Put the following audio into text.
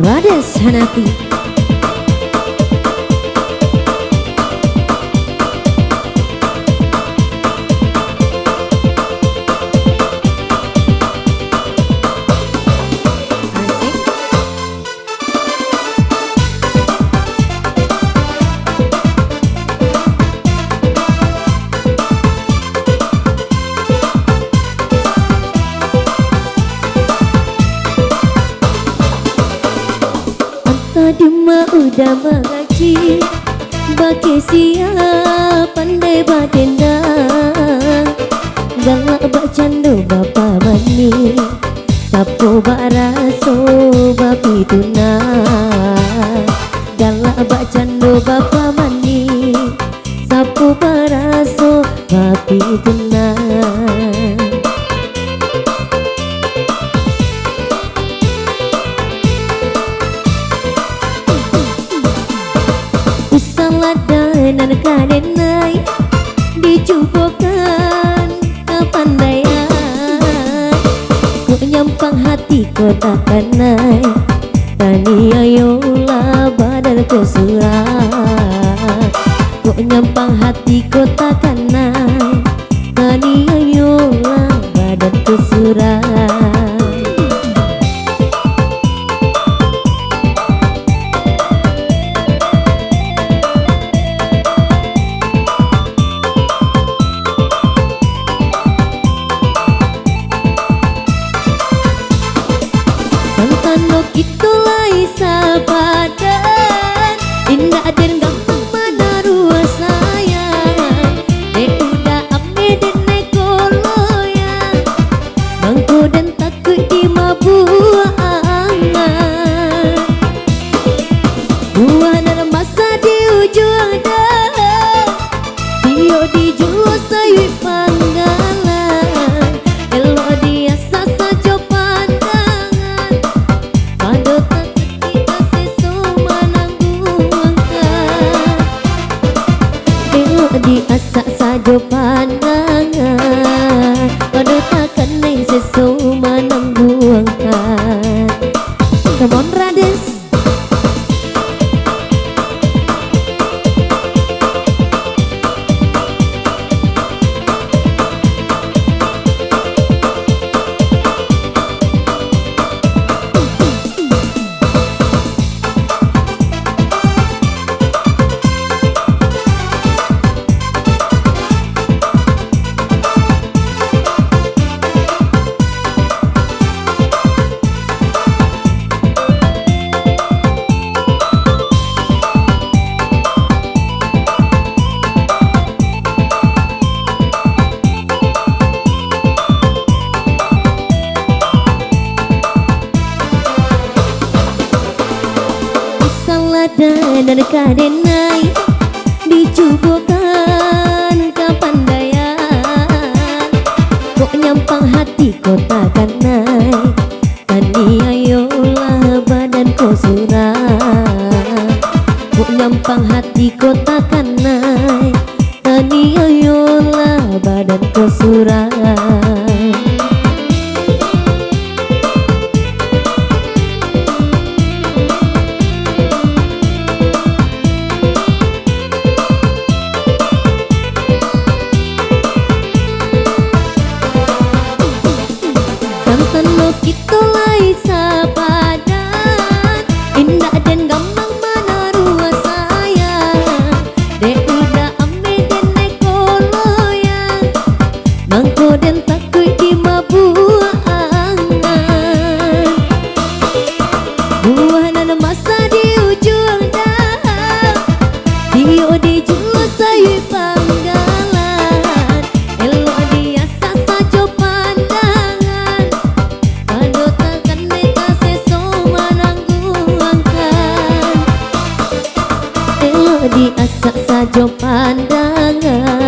Rades Hanafi. Duma udah mengaji bagi siap pandai badena galak bak candu bapa mani sapu bak raso bapi tuna galak bak candu bapa mani sapu bak raso bapi tuna. Ladanan kadenai dicubokan kepandaian ku nyampang hati kota kanai tani ayolah badan ku surat ku nyampang hati kota kanai tani ayolah badan ku surat. Itulah sahabadan indah dan gampang menaruh sayang dek udah ame dan nekoloya bangku dan takut di mabuangan buah dalam masa di ujung dah bio dijual sayur panggalan elok dia sasa copan di asak saja pandangan pada takkan naik sesu menangguangkan. Come on Rades. Dan kadenai dicubokan kepandaian kok nyampang hati kota kanai tani ayolah badan ko surat kok nyampang hati kota kanai tani ayolah badan ko surat. Itulah sahabadan indah dan gampang menaruh sayang dek udah ame dan nekoloya bangko dan takut di mabuangan buah dan masa di ujung dah bio dijual sayur panggalan elok dia sasa copan di asak saja pandangan